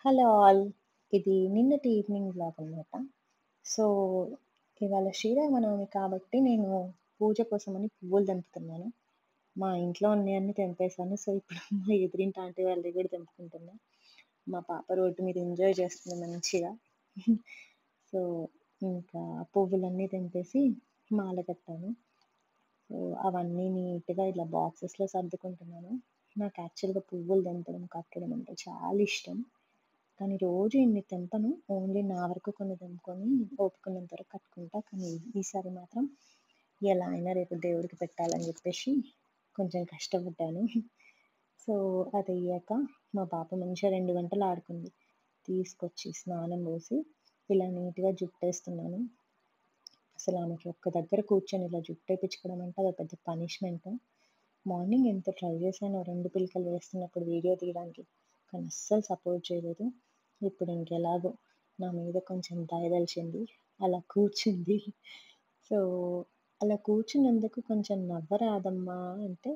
Hello all. ఇది నిన్నటి evening vlog అనమాట. సో, ఇవాళ శ్రీరామనవమి కాబట్టి నేను పూజ కోసమని పువ్వులు తెంపుతున్నాను. మా ఇంట్లో ఉన్నయన్నీ తెంపేసాను. సో, ఇప్పుడు మా ఎదురింటి ఆంటీ వాళ్ళయి గూడా తెంపుకుంటున్నా. మా పాప రోడ్డు మీద ఎంజాయ్ చేస్తుంది మంచిగా. సో, ఇంకా పువ్వులన్నీ తెంపేసి మాల కట్టాను. సో, అవన్నీ నీట్‌గా ఇలా బాక్సెస్‌లో సర్దుకుంటున్నాను. నాకు యాక్చువల్‌గా పువ్వులు తెంపడం, కట్టడం అంటే చాలా ఇష్టం. కానీ రోజు ఇన్ని తెంపను. ఓన్లీ నా వరకు కొన్ని తెంపుకొని ఓపికున్నంత వరకు కట్టుకుంటా. కానీ ఈసారి మాత్రం ఎలా అయినా రేపు దేవుడికి పెట్టాలని జెప్పేసి కొంచెం కష్టపడ్డాను. సో, అదయ్యాక మా పాప మంచిగా 2 గంటలు ఆడుకుంది. తీసుకొచ్చి స్నానం పోసి ఇలా నీట్‌గా జుట్టేస్తున్నాను. అసలు ఆమెకి ఒక్క దగ్గర కూర్చొని ఇలా జుట్టేపిచ్చుకోవడం అంటే అదో పెద్ద పనిష్మెంట్. మార్నింగ్ ఎంత ట్రై చేశానో 2 పిలకలు వేస్తున్నప్పుడు వీడియో తీయడానికి. కానీ అస్సలు సపోర్ట్ చేయలేదు. ఇప్పుడు ఇంకెలాగో నా మీద కొంచెం దయ దలిచింది. అలా కూర్చుంది. సో, అలా కూర్చున్నందుకు కొంచెం నవ్వరాదమ్మా అంటే,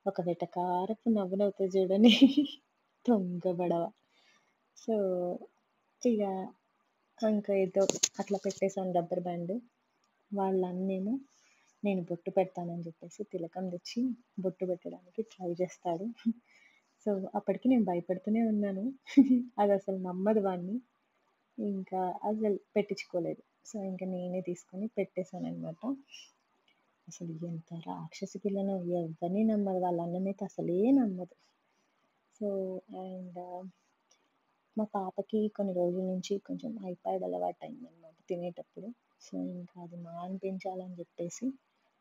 ఒక వెటకారపు నవ్వు నవ్వుతది చూడండి. దొంగ బడవ. సో, ఇగ ఇంకా ఏదో అట్లా పెట్టేసాను రబ్బర్ బ్యాండ్. వాళ్ళన్నేమో నేను బొట్టు పెడతానని చెప్పేసి తిలకం తెచ్చి బొట్టు పెట్టడానికి ట్రై చేస్తాడు. సో, అప్పటికి నేను భయపడుతూనే ఉన్నాను. అదసలు నమ్మదు వాడిని. ఇంకా అసలు పెట్టించుకోలేదు. సో, ఇంక నేనే తీసుకొని పెట్టేసాననమాట. అసలు ఎంత రాక్షసి పిల్లనో ఎవ్వరిని నమ్మదు. వాళ్ళ అన్ననైతే అసలే నమ్మదు. సో, అండ్ మా పాపకి కొన్ని రోజుల నుంచి కొంచెం ఐప్యాడ్ అలవాటయిందనమాట తినేటప్పుడు. సో, ఇంకా అది మాన్పించాలని జెప్పేసి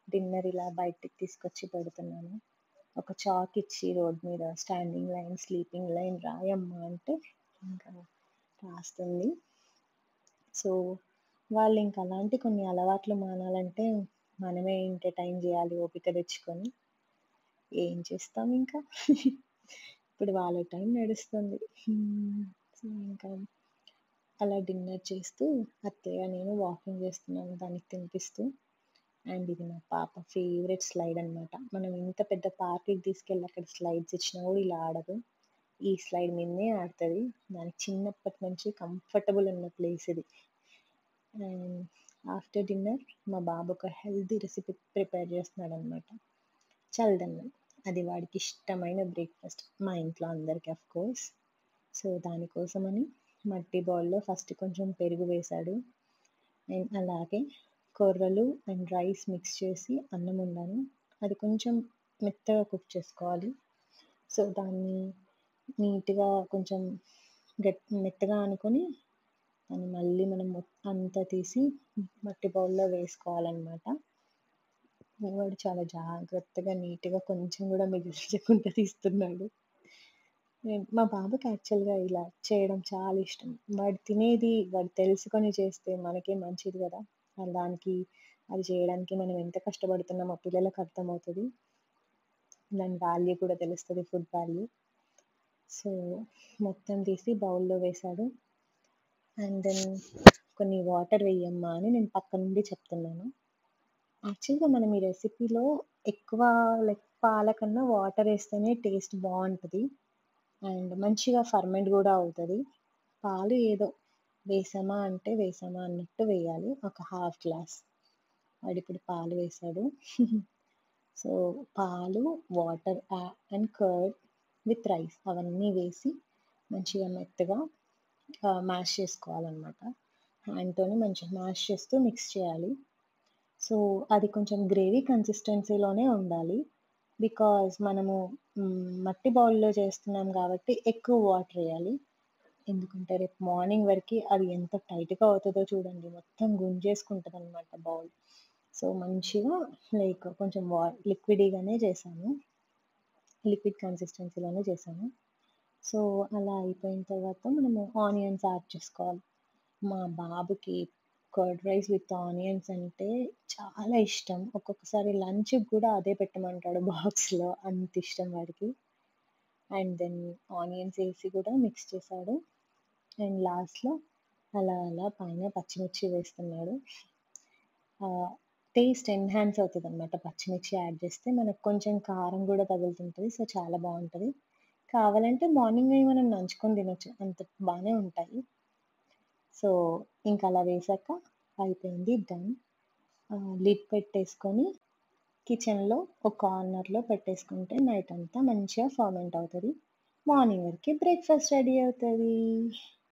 డిన్నర్ ఇలా బయటికి తీసుకొచ్చి పెడుతున్నాను. ఒక చాక్ ఇచ్చి రోడ్ మీద స్టాండింగ్ లైన్, స్లీపింగ్ లైన్ రాయమ్మా అంటే ఇంకా రాస్తుంది. సో, వాళ్ళింక అలాంటి కొన్ని అలవాట్లు మానాలంటే మనమే ఎంటర్‌టైన్ జేయాలి ఓపిక తెచ్చుకొని. ఏం చేస్తాం ఇంకా. ఇప్పుడు వాళ్ళ టైం నడుస్తుంది. సో, ఇంకా అలా డిన్నర్ చేస్తూ అత్తయ్య, నేను వాకింగ్ చేస్తున్నాను దానికి తినిపిస్తూ. అండ్ ఇది మా పాప ఫేవరెట్ స్లైడ్ అనమాట. మనం ఎంత పెద్ద పార్క్‌కి తీసుకెళ్ళి అక్కడ స్లైడ్స్ ఇచ్చినా కూడా ఇలా ఆడదు. ఈ స్లైడ్ మీదనే ఆడుతది. దానికి చిన్నప్పటి నుంచి కంఫర్టబుల్ ఉన్న ప్లేస్ ఇది. అండ్ ఆఫ్టర్ డిన్నర్ మా బాబు ఒక హెల్తీ రెసిపీ ప్రిపేర్ చేస్తున్నాడనమాట. చల్దన్నం. అది వాడికి ఇష్టమైన బ్రేక్‌ఫాస్ట్. మా ఇంట్లో అందరికి ఆఫ్‌కోర్స్. సో, దానికోసమని మట్టి బౌల్‌లో ఫస్ట్ కొంచెం పెరుగు వేశాడు. అండ్ అలాగే కొర్రలు అండ్ రైస్ మిక్స్ చేసి అన్నం వండాను. అది కొంచెం మెత్తగా కుక్ చేసుకోవాలి. సో, దాన్ని నీట్‌గా కొంచెం మెత్తగా అనుకొని దాన్ని మళ్ళీ మనం అంతా తీసి మట్టి బౌల్‌లో వేసుకోవాలనమాట. వాడు చాలా జాగ్రత్తగా, నీట్‌గా కొంచెం గూడా మిగిల్చకుండా తీస్తున్నాడు. మా బాబుకి యాక్చువల్‌గా ఇలా చేయడం చాలా ఇష్టం. వాడు తినేది వాడు తెలుసుకొని చేస్తే మనకే మంచిది గదా! దానికి అది చేయడానికి మనం ఎంత కష్టపడుతున్నామో పిల్లలకు అర్థమవుతది. దాని వాల్యూ కూడా తెలుస్తది ఫుడ్ వాల్యూ. సో, మొత్తం తీసి బౌల్‌లో వేశాడు. అండ్ దెన్ కొన్ని వాటర్ వెయ్యమ్మా అని నేను పక్క నుండి చెప్తున్నాను. యాక్చువల్‌గా మనం ఈ రెసిపీలో ఎక్కువ పాల కన్నా వాటర్ ఏస్తేనే టేస్ట్ బావుంటది. అండ్ మంచిగా ఫర్మెంట్ గూడా అవుతది. పాలు ఏదో వేసామా అంటే వేసామా అన్నట్టు వేయాలి. ఒక హాఫ్ గ్లాస్. వాడిప్పుడు పాలు వేశాడు. సో, పాలు, water and curd with rice అవన్నీ వేసి మంచిగా మెత్తగా మ్యాష్ చేసుకోవాలనమాట. హ్యాండ్‌తోని మంచిగా మ్యాష్ చేస్తూ మిక్స్ చేయాలి. సో, అది కొంచెం గ్రేవీ కన్సిస్టెన్సీలోనే ఉండాలి. బికాజ్ మనము మట్టి బౌల్‌లో చేస్తున్నాం కాబట్టి ఎక్కువ వాటర్ ఎయాలి. ఎందుకంటే రేపు మార్నింగ్ వరకి అది ఎంత టైట్‌గా అవుతదో చూడండి. మొత్తం గుంజేసుకుంటదనమాట బౌల్. సో, మంచిగా లైక్ కొంచెం లిక్విడీగానే చేశాను. లిక్విడ్ కన్సిస్టెన్సీలోనే చేశాను. సో, అలా అయిపోయిన తర్వాత మనము ఆనియన్స్ యాడ్ చేసుకోవాలి. మా బాబుకి కర్డ్ రైస్ విత్ ఆనియన్స్ అంటే చాలా ఇష్టం. ఒక్కొక్కసారి లంచ్‌కి గూడా అదే పెట్టమంటాడు బాక్స్‌లో అంత ఇష్టం వాడికి. అండ్ దెన్ ఆనియన్స్ ఏసి కూడా మిక్స్ చేశాడు. అండ్ లాస్ట్‌లో అలా అలా పైన పచ్చిమిర్చి వేస్తున్నాడు. టేస్ట్ ఎన్హాన్స్ అవుతదనమాట పచ్చిమిర్చి యాడ్ చేస్తే. మనకు కొంచెం కారం గూడా తగులుతుంటది. సో, చాలా బావుంటది. కావాలంటే మార్నింగ్ అవి మనం నంచుకొని తినొచ్చు. అంత బానే ఉంటాయి. సో, ఇంక అలా వేశాక అయిపోయింది డన్. లిడ్ పెట్టేసుకొని కిచెన్‌లో ఒక కార్నర్‌లో పెట్టేసుకుంటే నైట్ అంతా మంచిగా ఫర్మెంట్ అవుతది. మార్నింగ్ వరకి బ్రేక్‌ఫాస్ట్ రెడీ అవుతది.